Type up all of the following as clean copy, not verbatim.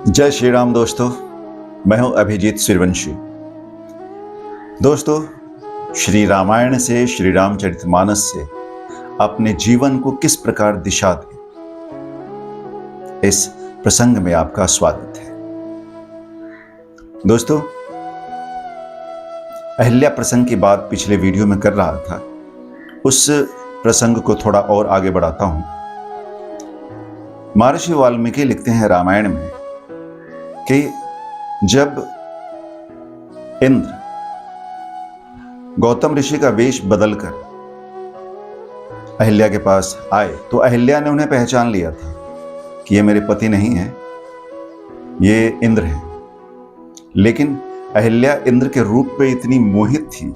जय श्री राम दोस्तों, मैं हूं अभिजीत सूर्यवंशी। दोस्तों, श्री रामायण से श्री रामचरितमानस से अपने जीवन को किस प्रकार दिशा दें, इस प्रसंग में आपका स्वागत है। दोस्तों, अहिल्या प्रसंग की बात पिछले वीडियो में कर रहा था, उस प्रसंग को थोड़ा और आगे बढ़ाता हूं। महर्षि वाल्मीकि लिखते हैं रामायण में कि जब इंद्र गौतम ऋषि का वेश बदलकर अहिल्या के पास आए तो अहिल्या ने उन्हें पहचान लिया था कि ये मेरे पति नहीं हैं, ये इंद्र हैं। लेकिन अहिल्या इंद्र के रूप पे इतनी मोहित थी,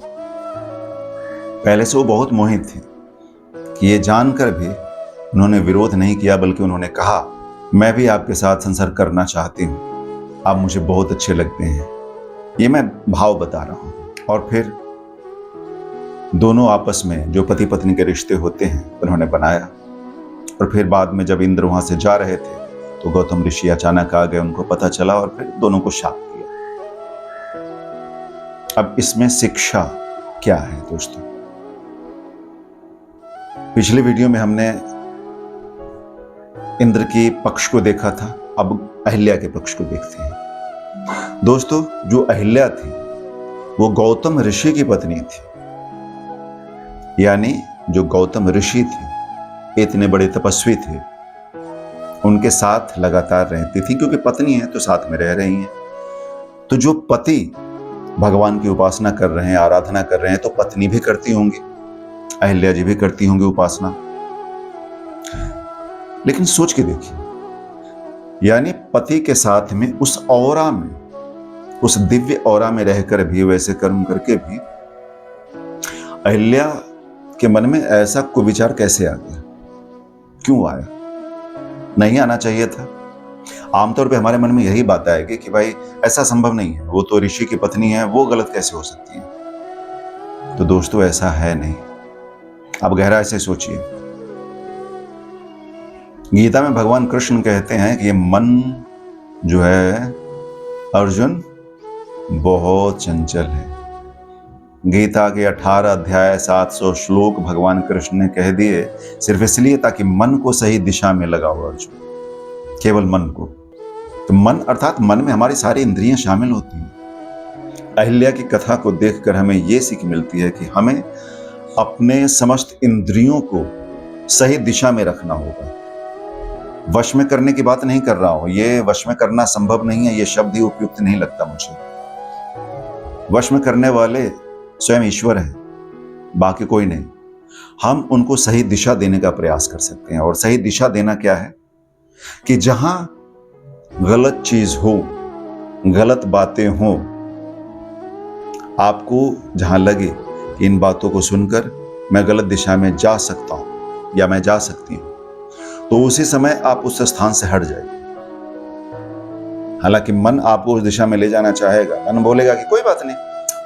पहले से वो बहुत मोहित थी कि ये जानकर भी उन्होंने विरोध नहीं किया, बल्कि उन्होंने कहा, मैं भी आपके साथ संसार करना चाहती हूँ, आप मुझे बहुत अच्छे लगते हैं। ये मैं भाव बता रहा हूं। और फिर दोनों आपस में जो पति पत्नी के रिश्ते होते हैं उन्होंने बनाया। और फिर बाद में जब इंद्र वहां से जा रहे थे तो गौतम ऋषि अचानक आ गए, उनको पता चला और फिर दोनों को शाप दिया। अब इसमें शिक्षा क्या है दोस्तों? पिछले वीडियो में हमने इंद्र के पक्ष को देखा था, अब अहिल्या के पक्ष को देखते हैं। दोस्तों, जो अहिल्या थी वो गौतम ऋषि की पत्नी थी, यानी जो गौतम ऋषि थे, इतने बड़े तपस्वी थे, उनके साथ लगातार रहती थी, क्योंकि पत्नी है तो साथ में रह रही हैं। तो जो पति भगवान की उपासना कर रहे हैं, आराधना कर रहे हैं, तो पत्नी भी करती होंगी, अहिल्या जी भी करती होंगी उपासना। लेकिन सोच के देखिए, यानी पति के साथ में उस औरा में, उस दिव्य औरा में रहकर भी, वैसे कर्म करके भी अहिल्या के मन में ऐसा कुविचार कैसे आ गया? क्यों आया? नहीं आना चाहिए था। आमतौर पे हमारे मन में यही बात आएगी कि भाई ऐसा संभव नहीं है, वो तो ऋषि की पत्नी है, वो गलत कैसे हो सकती है? तो दोस्तों, ऐसा है नहीं। आप गहराई से सोचिए। गीता में भगवान कृष्ण कहते हैं कि ये मन जो है अर्जुन बहुत चंचल है। गीता के 18 अध्याय 700 श्लोक भगवान कृष्ण ने कह दिए सिर्फ इसलिए ताकि मन को सही दिशा में लगाओ अर्जुन, केवल मन को। तो मन अर्थात मन में हमारी सारी इंद्रियां शामिल होती हैं। अहिल्या की कथा को देखकर हमें यह सीख मिलती है कि हमें अपने समस्त इंद्रियों को सही दिशा में रखना होगा। वश में करने की बात नहीं कर रहा हूं, ये वश में करना संभव नहीं है, ये शब्द ही उपयुक्त नहीं लगता मुझे। वश में करने वाले स्वयं ईश्वर हैं, बाकी कोई नहीं। हम उनको सही दिशा देने का प्रयास कर सकते हैं। और सही दिशा देना क्या है कि जहां गलत चीज हो, गलत बातें हो, आपको जहां लगे कि इन बातों को सुनकर मैं गलत दिशा में जा सकता हूं या मैं जा सकती हूं, तो उसी समय आप उस स्थान से हट जाइए। हालांकि मन आपको उस दिशा में ले जाना चाहेगा, मन बोलेगा कि कोई बात नहीं,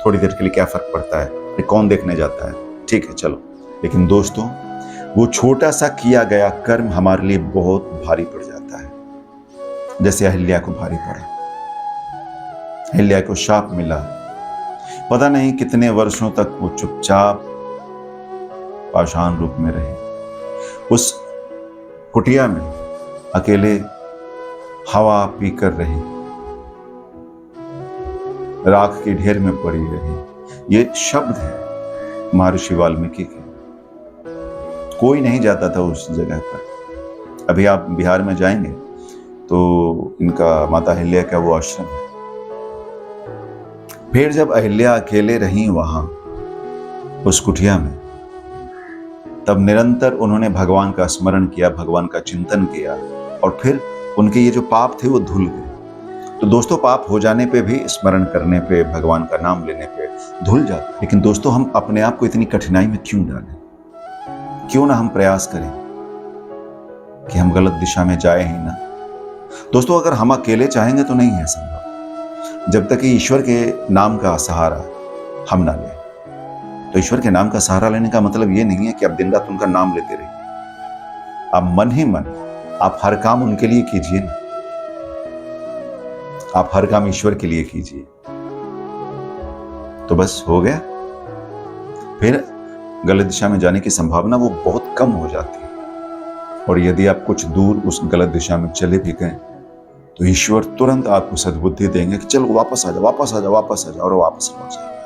थोड़ी देर के लिए क्या फर्क पड़ता है, ये कौन देखने जाता है, ठीक है चलो। लेकिन दोस्तों, वो छोटा सा किया गया कर्म हमारे लिए बहुत भारी पड़ जाता है, जैसे अहिल्या को भारी पड़ा। अहिल्या को शाप मिला, पता नहीं कितने वर्षों तक वो चुपचाप पाषाण रूप में रहे, उस कुटिया में अकेले हवा पीकर रही, राख के ढेर में पड़ी रही। ये शब्द है महर्षि वाल्मीकि के। कोई नहीं जाता था उस जगह पर। अभी आप बिहार में जाएंगे तो इनका माता अहिल्या का वो आश्रम है। फिर जब अहिल्या अकेले रही वहां उस कुटिया में, तब निरंतर उन्होंने भगवान का स्मरण किया, भगवान का चिंतन किया, और फिर उनके ये जो पाप थे वो धुल गए। तो दोस्तों, पाप हो जाने पे भी, स्मरण करने पे, भगवान का नाम लेने पे धुल जाते। लेकिन दोस्तों, हम अपने आप को इतनी कठिनाई में क्यों डालें? क्यों ना हम प्रयास करें कि हम गलत दिशा में जाए ही ना। दोस्तों, अगर हम अकेले चाहेंगे तो नहीं है संभव, जब तक कि ईश्वर के नाम का सहारा हम ना लें। तो ईश्वर के नाम का सहारा लेने का मतलब ये नहीं है कि आप दिन रात उनका नाम लेते रहिए। आप मन ही मन, आप हर काम उनके लिए कीजिए ना। आप हर काम ईश्वर के लिए कीजिए, तो बस हो गया। फिर गलत दिशा में जाने की संभावना वो बहुत कम हो जाती है। और यदि आप कुछ दूर उस गलत दिशा में चले भी गए तो ईश्वर तुरंत आपको सद्बुद्धि देंगे कि चलो वापस आ जाओ, वापस आ जाओ, वापस आ जाओ, और वापस लौट जाए।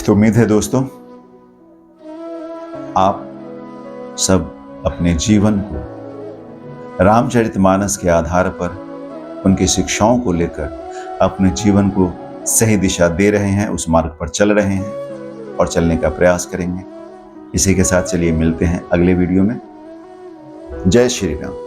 तो उम्मीद है दोस्तों, आप सब अपने जीवन को रामचरितमानस के आधार पर उनकी शिक्षाओं को लेकर अपने जीवन को सही दिशा दे रहे हैं, उस मार्ग पर चल रहे हैं और चलने का प्रयास करेंगे। इसी के साथ चलिए मिलते हैं अगले वीडियो में। जय श्री राम।